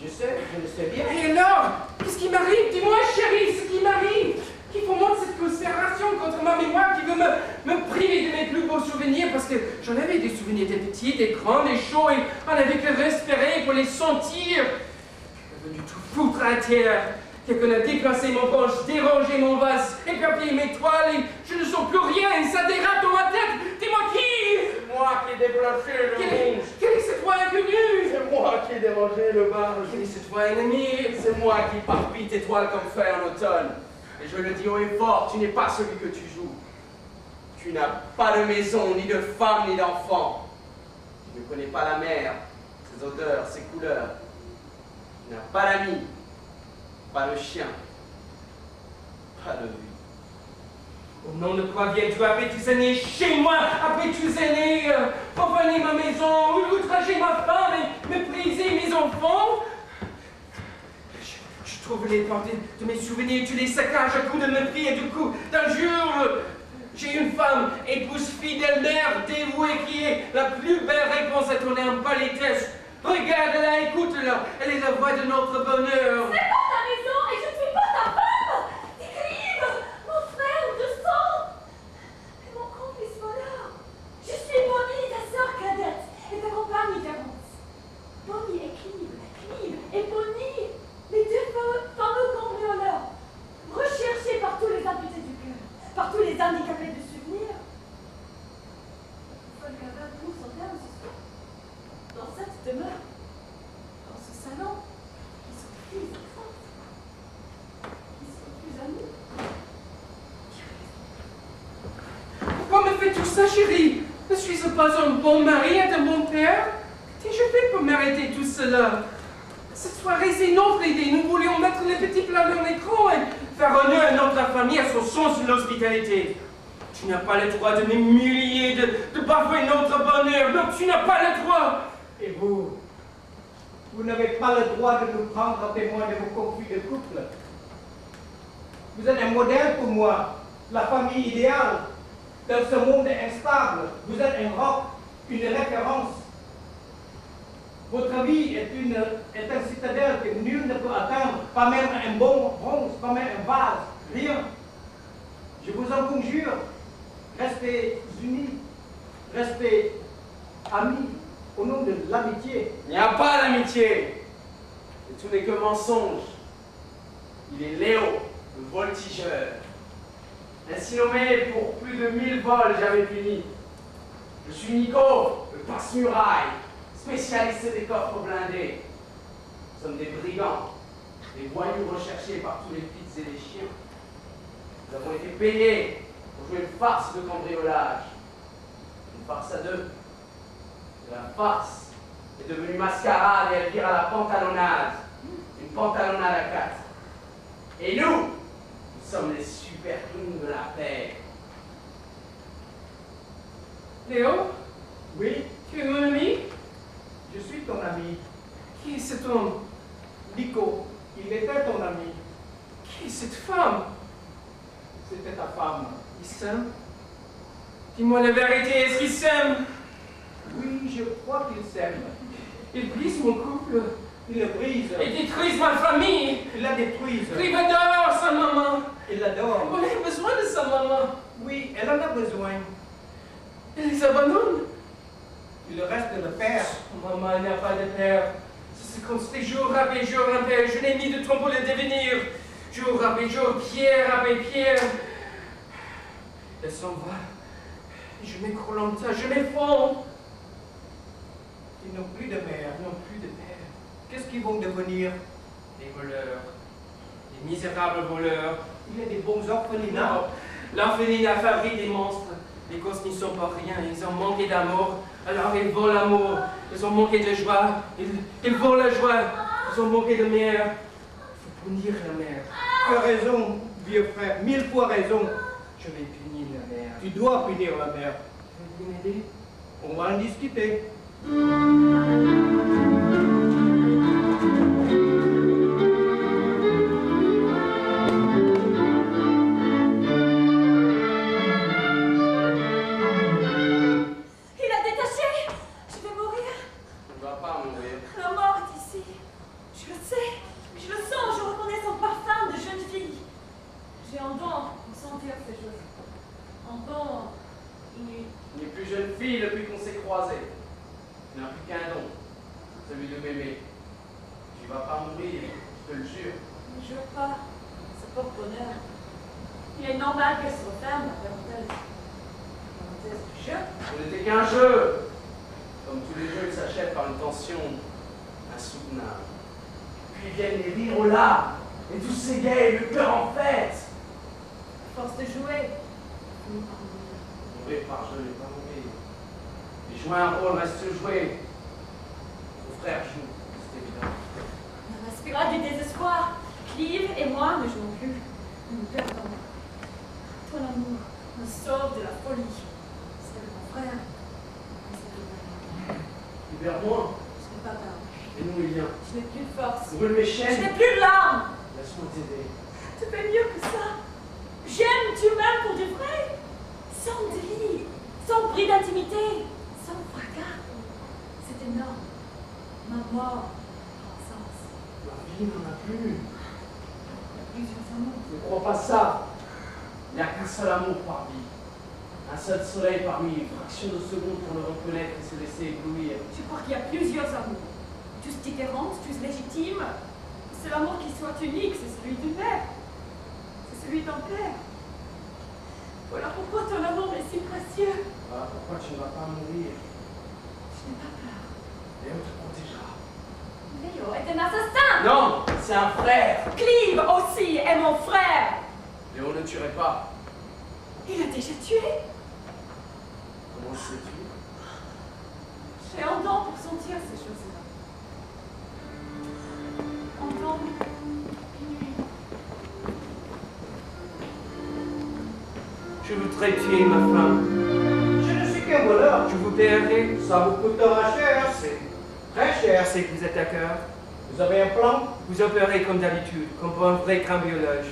Je le sais bien. Et alors, qu'est-ce qui m'arrive? Dis-moi, chérie, ce qui m'arrive. Qui fomente cette conspiration contre ma mémoire, qui veut me priver de mes plus beaux souvenirs, parce que j'en avais des souvenirs des petits, des grands, des chauds, et on avait que respirer pour les sentir. Je venu tout foutre à terre. Quelqu'un a déplacé mon penche, dérangé mon vase, éparpillé mes toiles, et je ne sens plus rien, et ça dérape dans ma tête. Dis-moi qui? C'est moi qui ai débloqué le rouge. Quelle est cette voix inconnue? C'est moi qui ai dérangé le barge. Quelle est cette voix ennemie? C'est moi qui parpille tes toiles comme fer en automne. Et je le dis haut et fort, tu n'es pas celui que tu joues. Tu n'as pas de maison, ni de femme, ni d'enfant. Tu ne connais pas la mer, ses odeurs, ses couleurs. Tu n'as pas d'amis, pas de chien, pas de vie. Au nom de quoi viens-tu après tous ces années chez moi, après tous ces années profaner ma maison, outrager ma femme et mépriser mes enfants? Je trouve les portes de mes souvenirs, tu les saccages à coups de mépris et de coups d'injures. J'ai une femme, épouse fidèle, mère dévouée, qui est la plus belle réponse à ton impolitesse. Regarde-la, écoute-la, elle est la voix de notre bonheur. C'est pas ta maison et je ne suis pas ta femme! T'écrives, mon frère de sang! Et mon complice voleur! Je suis Bonnie, ta sœur cadette, et ta compagne d'avance. Bonnie et Clive et Bonnie, les deux fameux cambrioleurs, recherchés par tous les imputés du cœur, par tous les handicapés de souvenirs. Folgava pour son terme ce soir. Dans cette demeure, dans ce salon, ils sont plus étranges. Ils sont plus amis. Pourquoi me fais tout ça, chérie? Ne suis-je pas un bon mari et un bon père? Qu'ai-je fait pour mériter tout cela? Cette soirée, c'est notre idée. Nous voulions mettre les petits plats dans l'écran et faire honneur à notre famille, à son sens de l'hospitalité. Tu n'as pas le droit de m'humilier, de bafouer notre bonheur. Non, tu n'as pas le droit. Et vous n'avez pas le droit de nous prendre en témoin de vos conflits de couple. Vous êtes un modèle pour moi, la famille idéale. Dans ce monde instable, vous êtes un roc, une référence. Votre vie est un citadelle que nul ne peut atteindre, pas même un bon bronze, pas même un vase, rien. Je vous en conjure, restez unis, restez amis, au nom de l'amitié. Il n'y a pas d'amitié. Et tout n'est que mensonge. Il est Léo, le voltigeur. Ainsi nommé pour plus de 1000 vols, j'avais fini. Je suis Nico, le passe-muraille, spécialiste des coffres blindés. Nous sommes des brigands, des voyous recherchés par tous les fils et les chiens. Nous avons été payés pour jouer une farce de cambriolage. Une farce à deux. Et la farce est devenue mascarade et elle vire à la pantalonnade. Une pantalonnade à 4. Et nous sommes les super clowns de la paix. Léo, Oui, tu es mon ami? je suis ton ami. Qui est cet homme? Nico, il était ton ami. Qui est cette femme? C'était ta femme. Ils s'aiment? Dis-moi la vérité, est-ce qu'ils s'aiment? Oui, je crois qu'il s'aime. Ils brisent mon couple. Il le brise. Ils détruisent ma famille. Il la détruise. Clive adore sa maman. Il l'adore. On a besoin de sa maman. Oui, elle en a besoin. Elle les abandonne. Il reste le père. Maman n'a pas de père. C'est comme c'était jour après jour après, je n'ai mis de temps pour le devenir. Jour après jour, pierre après pierre. Elle s'en va. Je m'écroule en tas, je m'effondre. Ils n'ont plus de mère. Ils n'ont plus de père. Qu'est-ce qu'ils vont devenir? Les voleurs. Les misérables voleurs. Il y a des bons orphelinats. Non. L'orphelinat fabrique des monstres. Les gosses n'y sont pas rien. Ils ont manqué d'amour. Alors ils volent l'amour. Ils ont manqué de joie. Ils volent la joie. Ils ont manqué de mère. Il faut punir la mère. Tu as raison, vieux frère, 1000 fois raison. Je vais punir la mère. Tu dois punir la mère. Vous m'aider? On va en discuter. Il a détaché. Je vais mourir. On ne va pas mourir. La mort est ici. Je le sais. Je le sens. Je reconnais son parfum de jeune fille. J'ai un don pour sentir ces choses. Un don inouï. Il n'est plus jeune fille depuis qu'on s'est croisés. Il n'a plus qu'un don, celui de m'aimer. Tu ne vas pas mourir, je te le jure. Ne jure pas. Ça porte bonheur. Il est normal qu'elle se referme, la parenthèse. La parenthèse du jeu. Ce n'était qu'un jeu. Comme tous les jeux, il s'achève par une tension insoutenable. Puis viennent les rires aux larmes, et tous ces gays, le cœur en fête. À force de jouer, finit par mourir. Mourir par jeu n'est pas mourir. Et jouer un rôle reste jouer. Ton frère joue, c'est évident. On respira du désespoir. Clive et moi ne jouons plus. Nous nous perdons. Ton amour me sauve de la folie. C'est de mon frère. Mais c'est de ma mère. Libère-moi. Je n'ai pas d'âme. Et nous, Lilian. Je n'ai plus de force. Brûle mes Je chaînes. n'ai plus de larmes. Laisse-moi t'aider. Tu fais mieux que ça. J'aime, tu m'aimes pour du vrai. Sans délire, sans bris d'intimité, sans fracas. C'est énorme. Ma mort prend sens. La vie n'en a plus. Il y a plusieurs amours. Ne crois pas ça. Il n'y a qu'un seul amour par vie. Un seul soleil parmi une fraction de seconde pour le reconnaître et se laisser éblouir. Je crois qu'il y a plusieurs amours. Tous différents, tous légitimes. C'est l'amour qui soit unique, c'est celui du père. C'est celui d'un père. Voilà pourquoi ton amour est si précieux. Voilà pourquoi tu ne vas pas mourir. Je n'ai pas peur. Léo te protégera. Léo est un assassin. Non, c'est un frère. Clive aussi est mon frère. Léo ne tuerait pas. Il a déjà tué. Comment sais-tu? J'ai un don pour sentir ces choses-là. Un don inouï. Je voudrais tuer ma femme. Je ne suis qu'un voleur. Je vous paierai. Ça vous coûtera cher. C'est Très cher. Je sais que vous êtes d'accord. Vous avez un plan? Vous opérez comme d'habitude, comme pour un vrai cambriolage.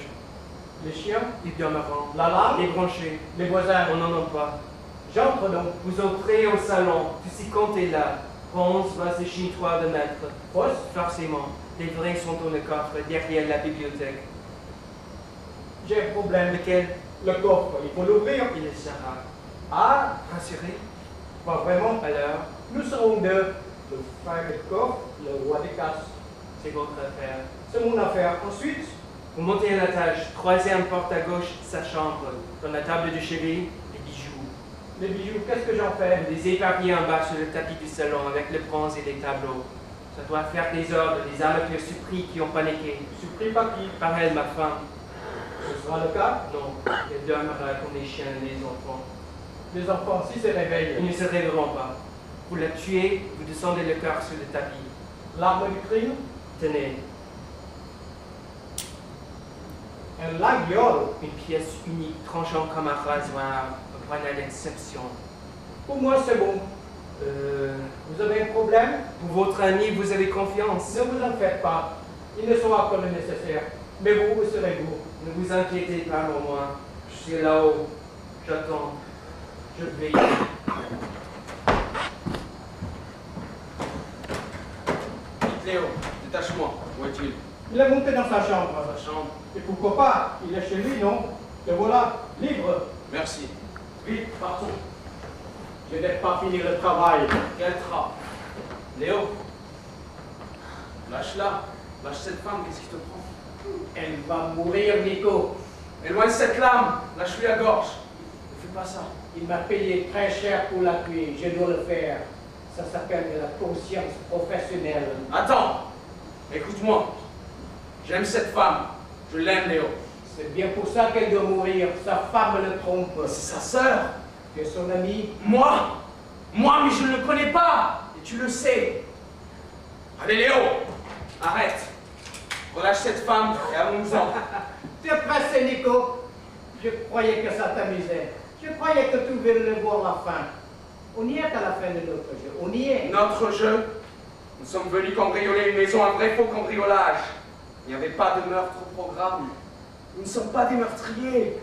Les chiens? Les demeurants, La langue? les branchés, Les voisins? on n'en a pas. J'entre donc. Vous entrez au salon, tout s'y comptez là. Bronze, vase chinois de maître. Fausse? Forcément, les vrais sont dans le coffre, derrière la bibliothèque. J'ai un problème. Lequel? Le coffre, il faut l'ouvrir. Il est Sarah. Ah, Rassuré? pas vraiment. Alors, Nous serons deux. Le frère de coffre, le roi des casses. c'est votre affaire. C'est mon affaire. Ensuite, Vous montez à l'étage, troisième porte à gauche, sa chambre. Dans la table de chevet, les bijoux. les bijoux, qu'est-ce que j'en fais? Vous les éparpillez en bas sur le tapis du salon avec le bronze et les tableaux. Ça doit faire des ordres, des amateurs surpris qui ont paniqué. Surpris par qui? Par elle, ma femme. Ce sera le cas. Non, elle dormira comme les chiens et les enfants. Les enfants, si se Ils réveillent. ne se réveilleront pas. Vous la tuez, vous descendez le corps sur le tapis. L'arme du crime, Tenez, un laguiole. une pièce unique, tranchant comme un rasoir, un poignard d'exception. Pour moi, c'est bon. Vous avez un problème? Pour votre ami, vous avez confiance. Ne vous en faites pas. Il ne sera que le nécessaire. Mais vous, où serez-vous? Ne vous inquiétez pas pour moi. Je suis là-haut. J'attends. Je veille. Vite, Léo, détache-moi. Où est-il? Il est monté dans sa chambre. Dans sa chambre. Et pourquoi pas? Il est chez lui, non? Te voilà, libre. Merci. Vite, partons. Je n'ai pas fini le travail. Quel drap. Léo, Lâche-la. Lâche cette femme, qu'est-ce qui te prend? Elle va mourir, Nico. Éloigne cette lame. Lâche-lui la gorge. Ne fais pas ça. Il m'a payé très cher pour la tuer. Je dois le faire. Ça s'appelle de la conscience professionnelle. Attends. Écoute-moi. J'aime cette femme. Je l'aime, Léo. C'est bien pour ça qu'elle doit mourir. Sa femme le trompe. C'est sa sœur. Tu es son ami. Moi, mais je ne le connais pas. Et tu le sais. Allez, Léo. Arrête. Relâche cette femme et allons-en. Tu es pressé, Nico. Je croyais que ça t'amusait. Je croyais que tu voulais le voir la fin. On y est à la fin de notre jeu. On y est. Notre jeu. Nous sommes venus cambrioler une maison, un vrai faux cambriolage. Il n'y avait pas de meurtre au programme. Nous ne sommes pas des meurtriers.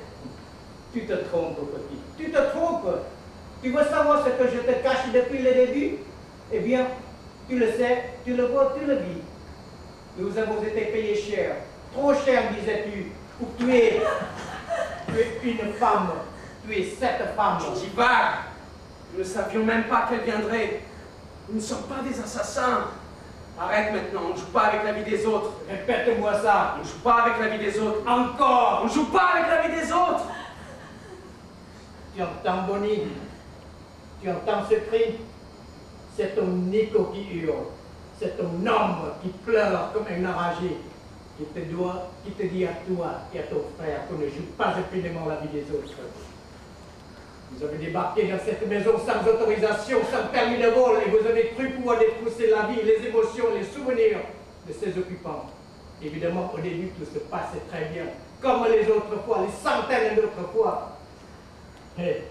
Tu te trompes, petit. Tu te trompes. Tu veux savoir ce que je te cache depuis le début? Eh bien, tu le sais, tu le vois, tu le vis. Nous avons été payés cher. Trop cher, disais-tu, pour tuer. Tu es une femme. Tu es cette femme. Tu dis vague. Nous ne savions même pas qu'elle viendrait. Nous ne sommes pas des assassins. Arrête maintenant, on ne joue pas avec la vie des autres. Répète-moi ça. On ne joue pas avec la vie des autres. Encore. On ne joue pas avec la vie des autres. Tu entends, Bonnie? Tu entends ce cri? C'est ton Nico qui hurle. C'est ton homme qui pleure comme un enragé. Qui te dit à toi et à ton frère qu'on ne joue pas impunément la vie des autres. Vous avez débarqué dans cette maison sans autorisation, sans permis de vol, et vous avez cru pouvoir détrousser la vie, les émotions, les souvenirs de ses occupants. Évidemment, au début, tout se passait très bien, comme les autres fois, les centaines d'autres fois. Et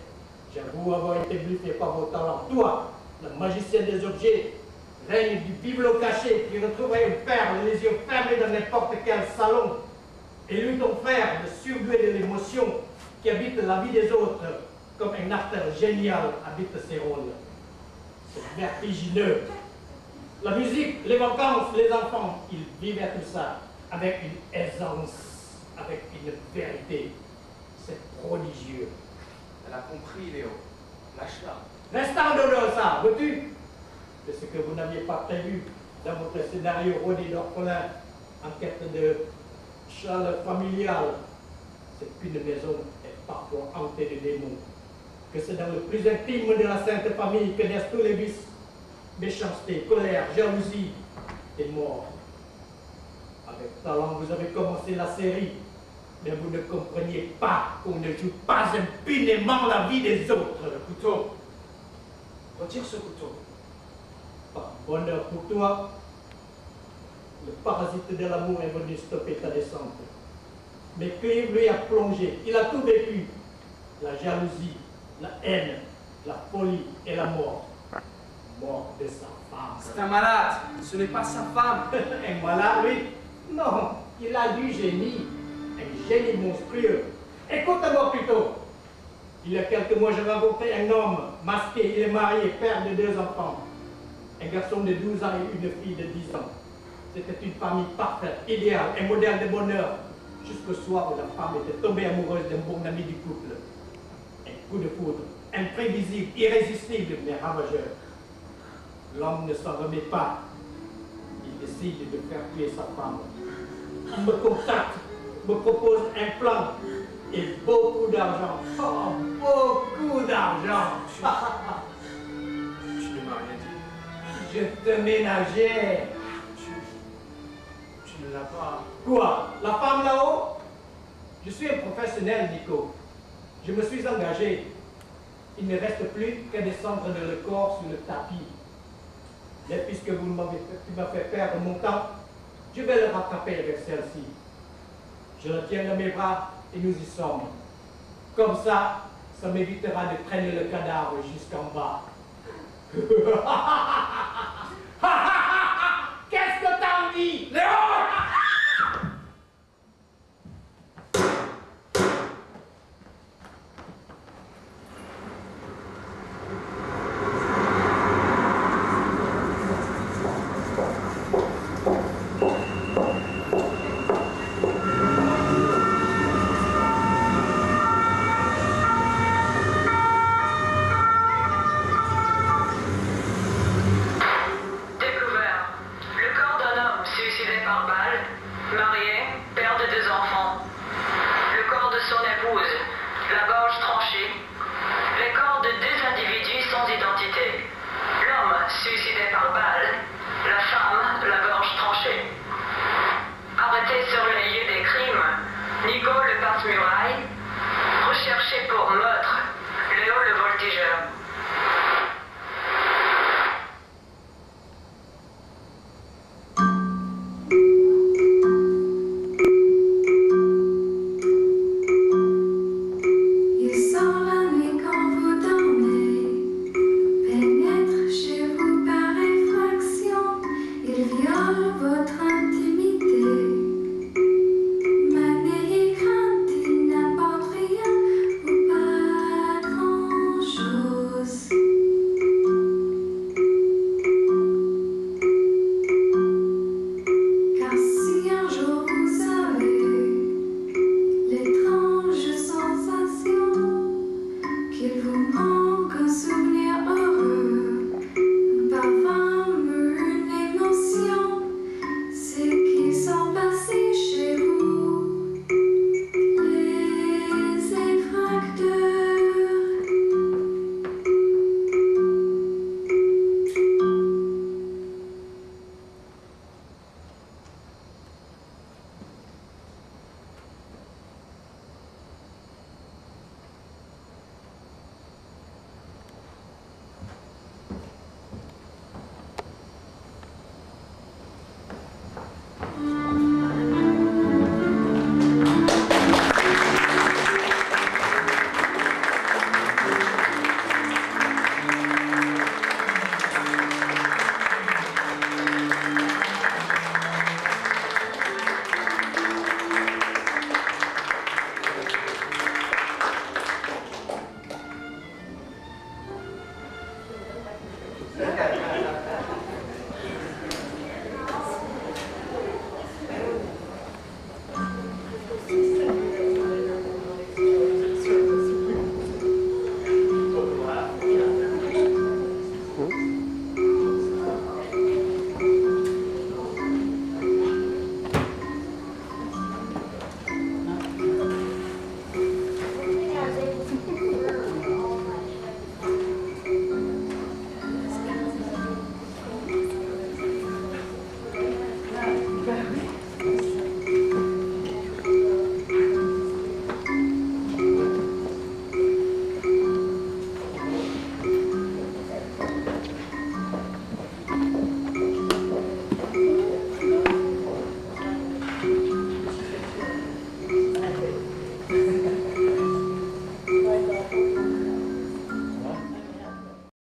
j'avoue avoir été bluffé par vos talents. Toi, le magicien des objets, règne du bibelot caché qui retrouverait une perle, les yeux fermés dans n'importe quel salon. Et lui, ton frère, le surdoué de l'émotion, qui habite la vie des autres, comme un acteur génial habite ses rôles. C'est vertigineux. La musique, les vacances, les enfants, ils vivaient tout ça avec une aisance, avec une vérité. C'est prodigieux. Elle a compris, Léo. Lâche-la. Restant de ça, vois-tu? C'est ce que vous n'aviez pas prévu dans votre scénario rodé d'orphelin en quête de chaleur familiale. C'est qu'une maison est parfois hantée de démons. Que c'est dans le plus intime de la Sainte Famille que naissent tous les vices, méchanceté, colère, jalousie et mort. Avec talent, vous avez commencé la série, mais vous ne compreniez pas qu'on ne joue pas impunément la vie des autres. Le couteau. Retire ce couteau. Par bonheur pour toi, le parasite de l'amour est venu stopper ta descente. Mais Clive lui a plongé, il a tout vécu. La jalousie, la haine, la folie et la mort. Mort de sa femme. C'est un malade. Ce n'est pas sa femme. Un malade, oui? Non, il a du génie. Un génie monstrueux. Écoute-moi plutôt. Il y a quelques mois, j'ai rencontré un homme masqué, il est marié, père de 2 enfants. Un garçon de 12 ans et une fille de 10 ans. C'était une famille parfaite, idéale, un modèle de bonheur. Jusqu'au soir où la femme était tombée amoureuse d'un bon ami du couple. Un coup de foudre, imprévisible, irrésistible, mais ravageur. L'homme ne s'en remet pas. Il décide de faire tuer sa femme. Il me contacte, me propose un plan et beaucoup d'argent. Oh, beaucoup d'argent. Tu ne m'as rien dit. Je te ménageais. Tu ne l'as pas. Quoi? La femme là-haut? Je suis un professionnel, Nico. Je me suis engagé. Il ne reste plus qu'à descendre le corps sur le tapis. Mais puisque tu m'as fait perdre mon temps, je vais le rattraper avec celle-ci. Je le tiens dans mes bras et nous y sommes. Comme ça m'évitera de traîner le cadavre jusqu'en bas.